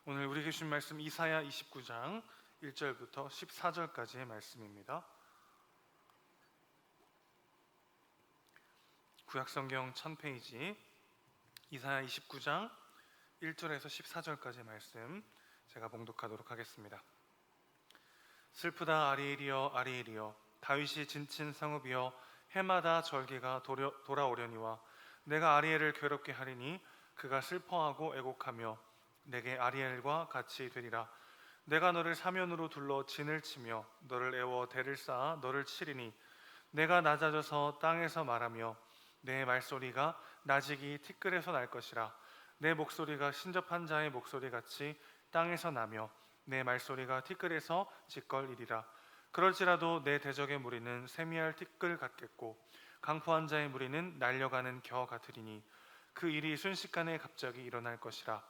오늘 우리에게 주신 말씀 이사야 29장 1절부터 14절까지의 말씀입니다. 구약성경 1000페이지 이사야 29장 1절에서 14절까지의 말씀 제가 봉독하도록 하겠습니다. 슬프다 아리엘이여 아리엘이여, 다윗이 진친 성읍이여, 해마다 절기가 돌아오려니와 내가 아리엘을 괴롭게 하리니 그가 슬퍼하고 애곡하며 내게 아리엘과 같이 되리라. 내가 너를 사면으로 둘러 진을 치며 너를 애워 대를 쌓아 너를 치리니 내가 낮아져서 땅에서 말하며 내 말소리가 나직이 티끌에서 날 것이라. 내 목소리가 신접한 자의 목소리같이 땅에서 나며 내 말소리가 티끌에서 짓걸이리라. 그럴지라도 내 대적의 무리는 세미할 티끌 같겠고 강포한 자의 무리는 날려가는 겨 같으리니 그 일이 순식간에 갑자기 일어날 것이라.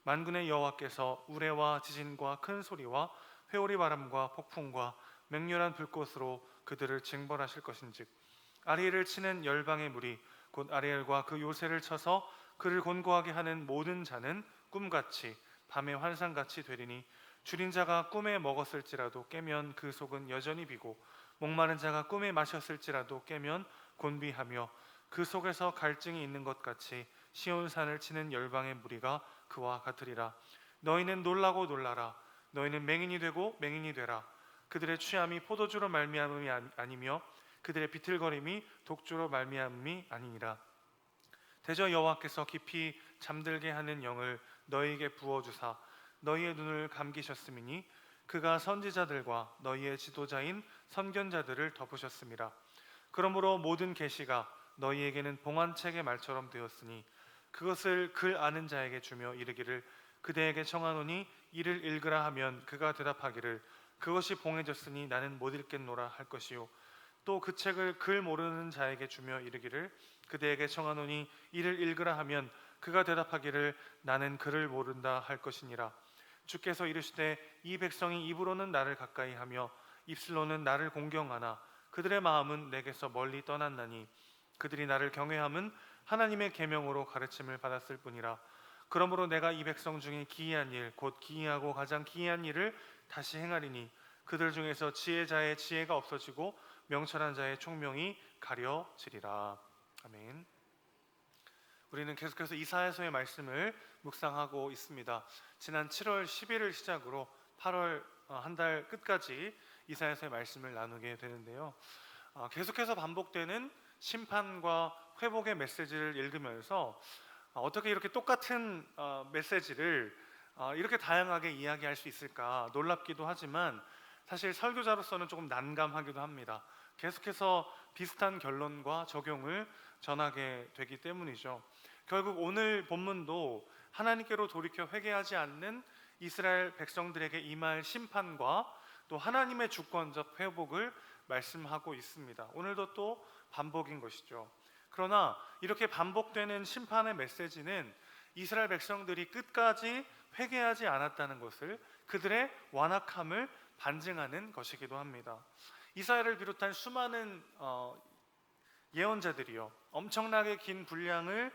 만군의 여호와께서 우레와 지진과 큰 소리와 회오리 바람과 폭풍과 맹렬한 불꽃으로 그들을 징벌하실 것인즉, 아리엘을 치는 열방의 무리 곧 아리엘과 그 요새를 쳐서 그를 곤고하게 하는 모든 자는 꿈같이 밤의 환상같이 되리니, 줄인 자가 꿈에 먹었을지라도 깨면 그 속은 여전히 비고 목마른 자가 꿈에 마셨을지라도 깨면 곤비하며 그 속에서 갈증이 있는 것 같이 시온산을 치는 열방의 무리가 그와 같으리라. 너희는 놀라고 놀라라. 너희는 맹인이 되고 맹인이 되라. 그들의 취함이 포도주로 말미암음이 아니며 그들의 비틀거림이 독주로 말미암음이 아니니라. 대저 여호와께서 깊이 잠들게 하는 영을 너희에게 부어주사 너희의 눈을 감기셨음이니 그가 선지자들과 너희의 지도자인 선견자들을 덮으셨음이라. 그러므로 모든 계시가 너희에게는 봉안책의 말처럼 되었으니 그것을 글 아는 자에게 주며 이르기를 그대에게 청하노니 이를 읽으라 하면 그가 대답하기를 그것이 봉해졌으니 나는 못 읽겠노라 할 것이요, 또 그 책을 글 모르는 자에게 주며 이르기를 그대에게 청하노니 이를 읽으라 하면 그가 대답하기를 나는 글을 모른다 할 것이니라. 주께서 이르시되 이 백성이 입으로는 나를 가까이 하며 입술로는 나를 공경하나 그들의 마음은 내게서 멀리 떠났나니 그들이 나를 경외함은 하나님의 계명으로 가르침을 받았을 뿐이라. 그러므로 내가 이 백성 중에 기이한 일 곧 기이하고 가장 기이한 일을 다시 행하리니 그들 중에서 지혜자의 지혜가 없어지고 명철한 자의 총명이 가려지리라. 아멘. 우리는 계속해서 이사야서의 말씀을 묵상하고 있습니다. 지난 7월 10일을 시작으로 8월 한 달 끝까지 이사야서의 말씀을 나누게 되는데요. 계속해서 반복되는 심판과 회복의 메시지를 읽으면서 어떻게 이렇게 똑같은 메시지를 이렇게 다양하게 이야기할 수 있을까 놀랍기도 하지만 사실 설교자로서는 조금 난감하기도 합니다. 계속해서 비슷한 결론과 적용을 전하게 되기 때문이죠. 결국 오늘 본문도 하나님께로 돌이켜 회개하지 않는 이스라엘 백성들에게 임할 심판과 또 하나님의 주권적 회복을 말씀하고 있습니다. 오늘도 또 반복인 것이죠. 그러나 이렇게 반복되는 심판의 메시지는 이스라엘 백성들이 끝까지 회개하지 않았다는 것을, 그들의 완악함을 반증하는 것이기도 합니다. 이사야를 비롯한 수많은 예언자들이요, 엄청나게 긴 분량의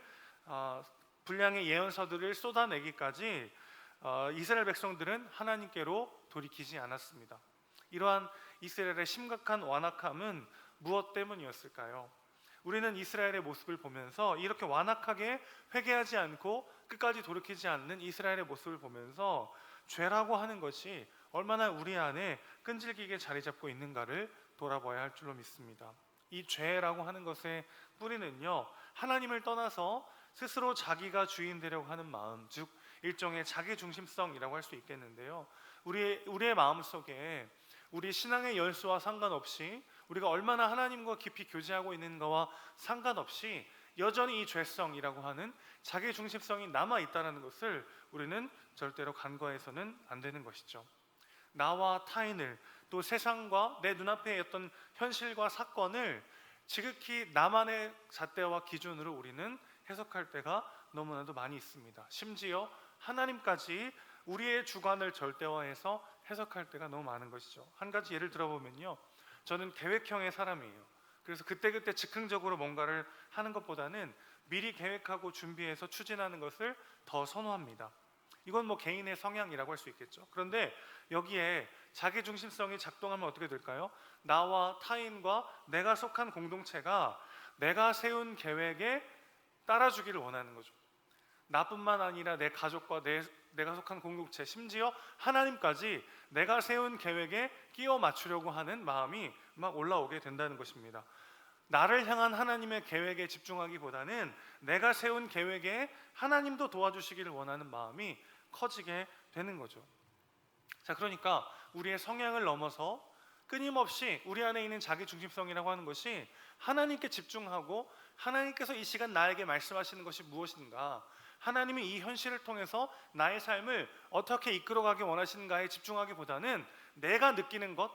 예언서들을 쏟아내기까지 이스라엘 백성들은 하나님께로 돌이키지 않았습니다. 이러한 이스라엘의 심각한 완악함은 무엇 때문이었을까요? 우리는 이스라엘의 모습을 보면서 이렇게 완악하게 회개하지 않고 끝까지 돌이키지 않는 이스라엘의 모습을 보면서 죄라고 하는 것이 얼마나 우리 안에 끈질기게 자리 잡고 있는가를 돌아봐야 할 줄로 믿습니다. 이 죄라고 하는 것의 뿌리는요, 하나님을 떠나서 스스로 자기가 주인 되려고 하는 마음, 즉 일종의 자기중심성이라고 할 수 있겠는데요, 우리의 마음속에 우리 신앙의 연수와 상관없이 우리가 얼마나 하나님과 깊이 교제하고 있는가와 상관없이 여전히 이 죄성이라고 하는 자기중심성이 남아있다는 것을 우리는 절대로 간과해서는 안 되는 것이죠. 나와 타인을, 또 세상과 내 눈앞에 어떤 현실과 사건을 지극히 나만의 잣대와 기준으로 우리는 해석할 때가 너무나도 많이 있습니다. 심지어 하나님까지 우리의 주관을 절대화해서 해석할 때가 너무 많은 것이죠. 한 가지 예를 들어보면요, 저는 계획형의 사람이에요. 그래서 그때그때 즉흥적으로 뭔가를 하는 것보다는 미리 계획하고 준비해서 추진하는 것을 더 선호합니다. 이건 뭐 개인의 성향이라고 할 수 있겠죠. 그런데 여기에 자기중심성이 작동하면 어떻게 될까요? 나와 타인과 내가 속한 공동체가 내가 세운 계획에 따라주기를 원하는 거죠. 나뿐만 아니라 내 가족과 내가 속한 공동체, 심지어 하나님까지 내가 세운 계획에 끼워 맞추려고 하는 마음이 막 올라오게 된다는 것입니다. 나를 향한 하나님의 계획에 집중하기보다는 내가 세운 계획에 하나님도 도와주시기를 원하는 마음이 커지게 되는 거죠. 자, 그러니까 우리의 성향을 넘어서 끊임없이 우리 안에 있는 자기중심성이라고 하는 것이 하나님께 집중하고 하나님께서 이 시간 나에게 말씀하시는 것이 무엇인가, 하나님이 이 현실을 통해서 나의 삶을 어떻게 이끌어가기 원하시는가에 집중하기보다는 내가 느끼는 것,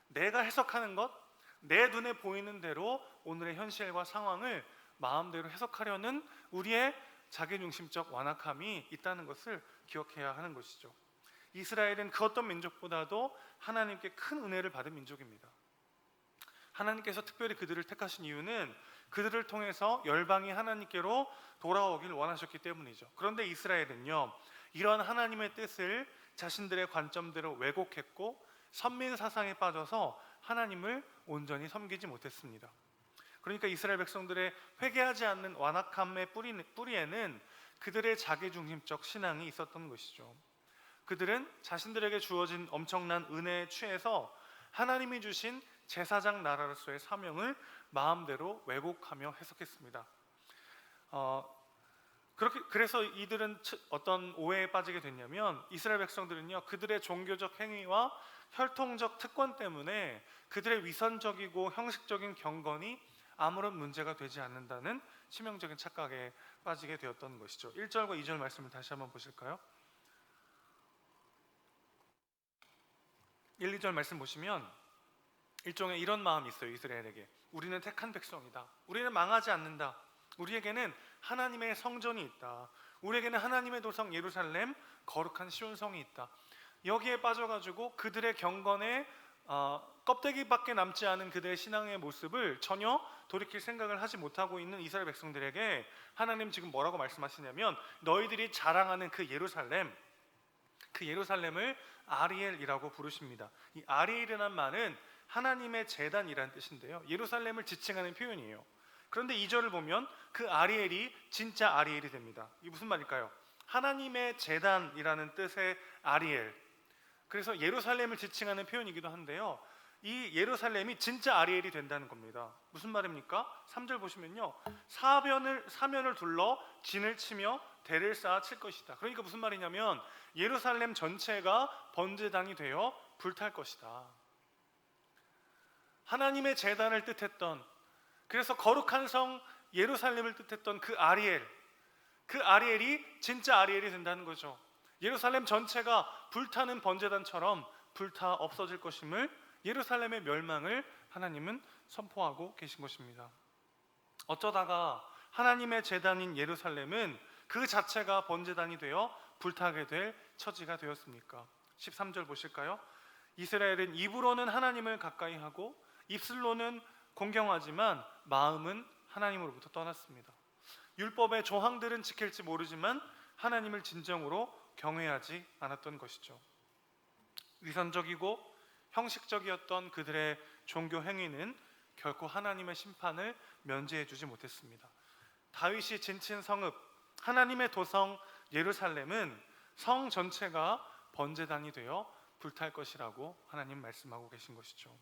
내가 해석하는 것, 내 눈에 보이는 대로 오늘의 현실과 상황을 마음대로 해석하려는 우리의 자기중심적 완악함이 있다는 것을 기억해야 하는 것이죠. 이스라엘은 그 어떤 민족보다도 하나님께 큰 은혜를 받은 민족입니다. 하나님께서 특별히 그들을 택하신 이유는 그들을 통해서 열방이 하나님께로 돌아오길 원하셨기 때문이죠. 그런데 이스라엘은요, 이런 하나님의 뜻을 자신들의 관점대로 왜곡했고 선민 사상에 빠져서 하나님을 온전히 섬기지 못했습니다. 그러니까 이스라엘 백성들의 회개하지 않는 완악함의 뿌리에는 그들의 자기중심적 신앙이 있었던 것이죠. 그들은 자신들에게 주어진 엄청난 은혜에 취해서 하나님이 주신 제사장 나라로서의 사명을 마음대로 왜곡하며 해석했습니다. 그래서 이들은 어떤 오해에 빠지게 됐냐면, 이스라엘 백성들은요, 그들의 종교적 행위와 혈통적 특권 때문에 그들의 위선적이고 형식적인 경건이 아무런 문제가 되지 않는다는 치명적인 착각에 빠지게 되었던 것이죠. 1절과 2절 말씀을 다시 한번 보실까요? 1, 2절 말씀 보시면 일종의 이런 마음이 있어요. 이스라엘에게 우리는 택한 백성이다, 우리는 망하지 않는다, 우리에게는 하나님의 성전이 있다, 우리에게는 하나님의 도성 예루살렘 거룩한 시온성이 있다. 여기에 빠져가지고 그들의 경건에 껍데기밖에 남지 않은 그들의 신앙의 모습을 전혀 돌이킬 생각을 하지 못하고 있는 이스라엘 백성들에게 하나님 지금 뭐라고 말씀하시냐면, 너희들이 자랑하는 그 예루살렘을 아리엘이라고 부르십니다. 이 아리엘이라는 말은 하나님의 제단이라는 뜻인데요, 예루살렘을 지칭하는 표현이에요. 그런데 2절을 보면 그 아리엘이 진짜 아리엘이 됩니다. 이게 무슨 말일까요? 하나님의 제단이라는 뜻의 아리엘, 그래서 예루살렘을 지칭하는 표현이기도 한데요, 이 예루살렘이 진짜 아리엘이 된다는 겁니다. 무슨 말입니까? 3절 보시면요, 사면을 둘러 진을 치며 대를 쌓아 칠 것이다. 그러니까 무슨 말이냐면 예루살렘 전체가 번제단이 되어 불탈 것이다. 하나님의 제단을 뜻했던, 그래서 거룩한 성 예루살렘을 뜻했던 그 아리엘이 진짜 아리엘이 된다는 거죠. 예루살렘 전체가 불타는 번제단처럼 불타 없어질 것임을, 예루살렘의 멸망을 하나님은 선포하고 계신 것입니다. 어쩌다가 하나님의 제단인 예루살렘은 그 자체가 번제단이 되어 불타게 될 처지가 되었습니까? 13절 보실까요? 이스라엘은 입으로는 하나님을 가까이 하고 입술로는 공경하지만 마음은 하나님으로부터 떠났습니다. 율법의 조항들은 지킬지 모르지만 하나님을 진정으로 경외하지 않았던 것이죠. 위선적이고 형식적이었던 그들의 종교 행위는 결코 하나님의 심판을 면제해주지 못했습니다. 다윗이 진친 성읍 하나님의 도성 예루살렘은 성 전체가 번제단이 되어 불탈 것이라고 하나님 말씀하고 계신 것이죠.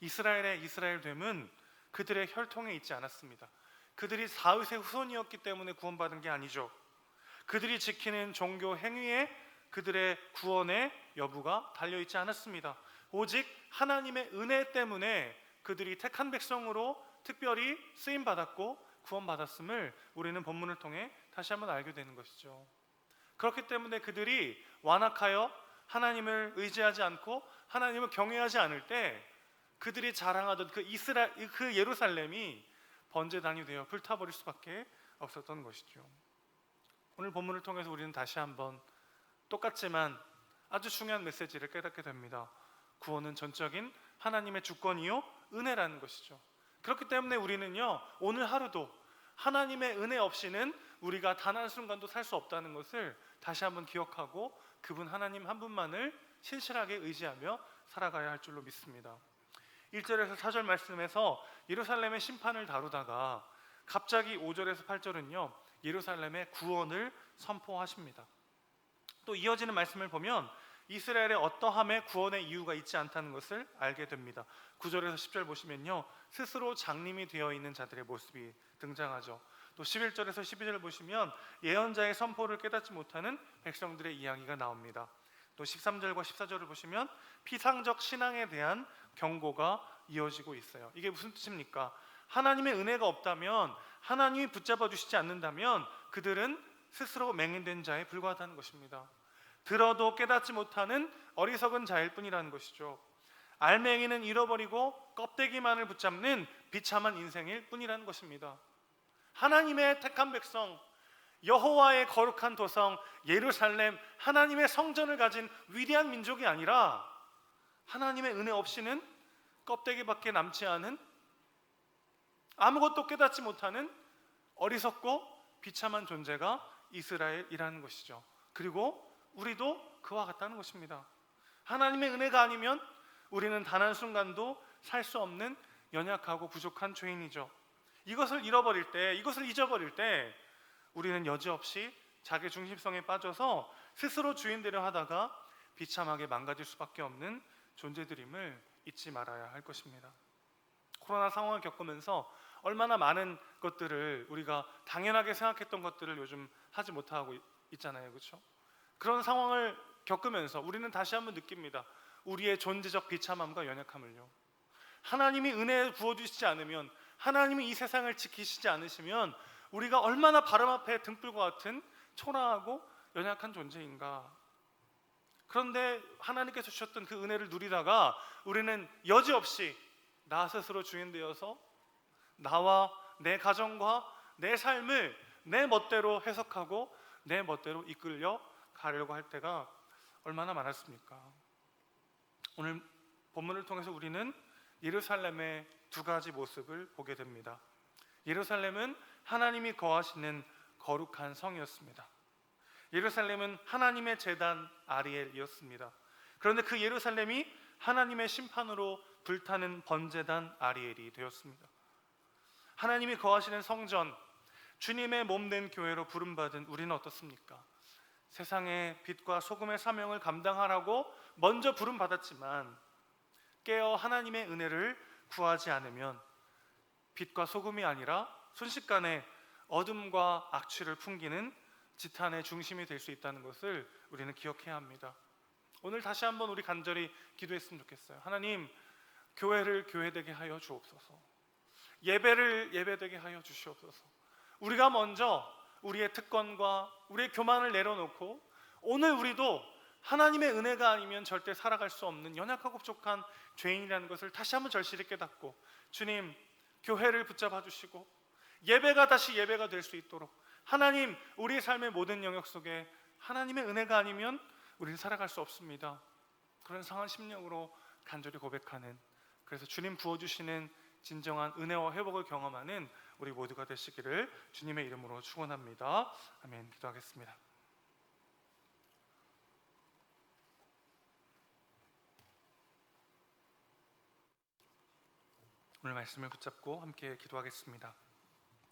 이스라엘의 이스라엘됨은 그들의 혈통에 있지 않았습니다. 그들이 다윗의 후손이었기 때문에 구원받은 게 아니죠. 그들이 지키는 종교 행위에 그들의 구원의 여부가 달려있지 않았습니다. 오직 하나님의 은혜 때문에 그들이 택한 백성으로 특별히 쓰임받았고 구원받았음을 우리는 본문을 통해 다시 한번 알게 되는 것이죠. 그렇기 때문에 그들이 완악하여 하나님을 의지하지 않고 하나님을 경외하지 않을 때 그들이 자랑하던 그 예루살렘이 번제단이 되어 불타버릴 수밖에 없었던 것이죠. 오늘 본문을 통해서 우리는 다시 한번 똑같지만 아주 중요한 메시지를 깨닫게 됩니다. 구원은 전적인 하나님의 주권이요 은혜라는 것이죠. 그렇기 때문에 우리는요, 오늘 하루도 하나님의 은혜 없이는 우리가 단 한순간도 살 수 없다는 것을 다시 한번 기억하고 그분 하나님 한 분만을 신실하게 의지하며 살아가야 할 줄로 믿습니다. 1절에서 4절 말씀에서 예루살렘의 심판을 다루다가 갑자기 5절에서 8절은요 예루살렘의 구원을 선포하십니다. 또 이어지는 말씀을 보면 이스라엘의 어떠함에 구원의 이유가 있지 않다는 것을 알게 됩니다. 9절에서 10절 보시면요 스스로 장님이 되어 있는 자들의 모습이 등장하죠. 또 11절에서 12절 보시면 예언자의 선포를 깨닫지 못하는 백성들의 이야기가 나옵니다. 또 13절과 14절을 보시면 피상적 신앙에 대한 경고가 이어지고 있어요. 이게 무슨 뜻입니까? 하나님의 은혜가 없다면, 하나님이 붙잡아 주시지 않는다면 그들은 스스로 맹인된 자에 불과하다는 것입니다. 들어도 깨닫지 못하는 어리석은 자일 뿐이라는 것이죠. 알맹이는 잃어버리고 껍데기만을 붙잡는 비참한 인생일 뿐이라는 것입니다. 하나님의 택한 백성, 여호와의 거룩한 도성 예루살렘, 하나님의 성전을 가진 위대한 민족이 아니라 하나님의 은혜 없이는 껍데기밖에 남지 않은, 아무것도 깨닫지 못하는 어리석고 비참한 존재가 이스라엘이라는 것이죠. 그리고 우리도 그와 같다는 것입니다. 하나님의 은혜가 아니면 우리는 단 한순간도 살 수 없는 연약하고 부족한 죄인이죠. 이것을 잃어버릴 때, 이것을 잊어버릴 때 우리는 여지없이 자기 중심성에 빠져서 스스로 주인되려 하다가 비참하게 망가질 수밖에 없는 존재들임을 잊지 말아야 할 것입니다. 코로나 상황을 겪으면서 얼마나 많은 것들을 우리가 당연하게 생각했던 것들을 요즘 하지 못하고 있잖아요, 그렇죠? 그런 상황을 겪으면서 우리는 다시 한번 느낍니다. 우리의 존재적 비참함과 연약함을요. 하나님이 은혜 부어주시지 않으면, 하나님이 이 세상을 지키시지 않으시면 우리가 얼마나 바람 앞에 등불과 같은 초라하고 연약한 존재인가. 그런데 하나님께서 주셨던 그 은혜를 누리다가 우리는 여지없이 나 스스로 주인되어서 나와 내 가정과 내 삶을 내 멋대로 해석하고 내 멋대로 이끌려 가려고 할 때가 얼마나 많았습니까? 오늘 본문을 통해서 우리는 예루살렘의 두 가지 모습을 보게 됩니다. 예루살렘은 하나님이 거하시는 거룩한 성이었습니다. 예루살렘은 하나님의 제단 아리엘이었습니다. 그런데 그 예루살렘이 하나님의 심판으로 불타는 번제단 아리엘이 되었습니다. 하나님이 거하시는 성전, 주님의 몸된 교회로 부름받은 우리는 어떻습니까? 세상의 빛과 소금의 사명을 감당하라고 먼저 부름받았지만 깨어 하나님의 은혜를 구하지 않으면 빛과 소금이 아니라 순식간에 어둠과 악취를 풍기는 지탄의 중심이 될 수 있다는 것을 우리는 기억해야 합니다. 오늘 다시 한번 우리 간절히 기도했으면 좋겠어요. 하나님, 교회를 교회되게 하여 주옵소서. 예배를 예배되게 하여 주시옵소서. 우리가 먼저 우리의 특권과 우리의 교만을 내려놓고 오늘 우리도 하나님의 은혜가 아니면 절대 살아갈 수 없는 연약하고 부족한 죄인이라는 것을 다시 한번 절실히 깨닫고 주님, 교회를 붙잡아 주시고 예배가 다시 예배가 될 수 있도록 하나님, 우리 삶의 모든 영역 속에 하나님의 은혜가 아니면 우리는 살아갈 수 없습니다. 그런 상한 심령으로 간절히 고백하는, 그래서 주님 부어주시는 진정한 은혜와 회복을 경험하는 우리 모두가 되시기를 주님의 이름으로 축원합니다. 아멘. 기도하겠습니다. 오늘 말씀을 붙잡고 함께 기도하겠습니다.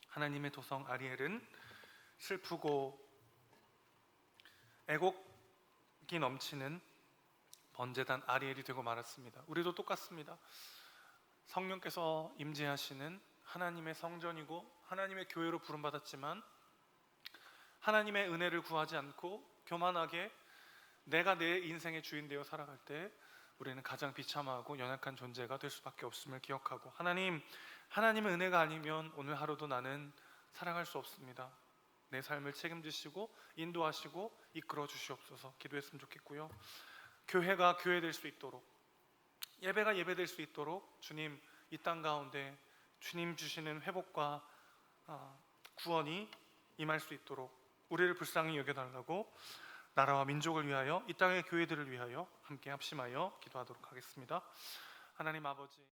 하나님의 도성 아리엘은 슬프고 애곡이 넘치는 번제단 아리엘이 되고 말았습니다. 우리도 똑같습니다. 성령께서 임재하시는 하나님의 성전이고 하나님의 교회로 부름받았지만 하나님의 은혜를 구하지 않고 교만하게 내가 내 인생의 주인 되어 살아갈 때 우리는 가장 비참하고 연약한 존재가 될 수밖에 없음을 기억하고 하나님의 은혜가 아니면 오늘 하루도 나는 살아갈 수 없습니다. 내 삶을 책임지시고 인도하시고 이끌어 주시옵소서 기도했으면 좋겠고요. 교회가 교회될 수 있도록, 예배가 예배될 수 있도록 주님 이 땅 가운데 주님 주시는 회복과 구원이 임할 수 있도록 우리를 불쌍히 여겨달라고 나라와 민족을 위하여 이 땅의 교회들을 위하여 함께 합심하여 기도하도록 하겠습니다. 하나님 아버지,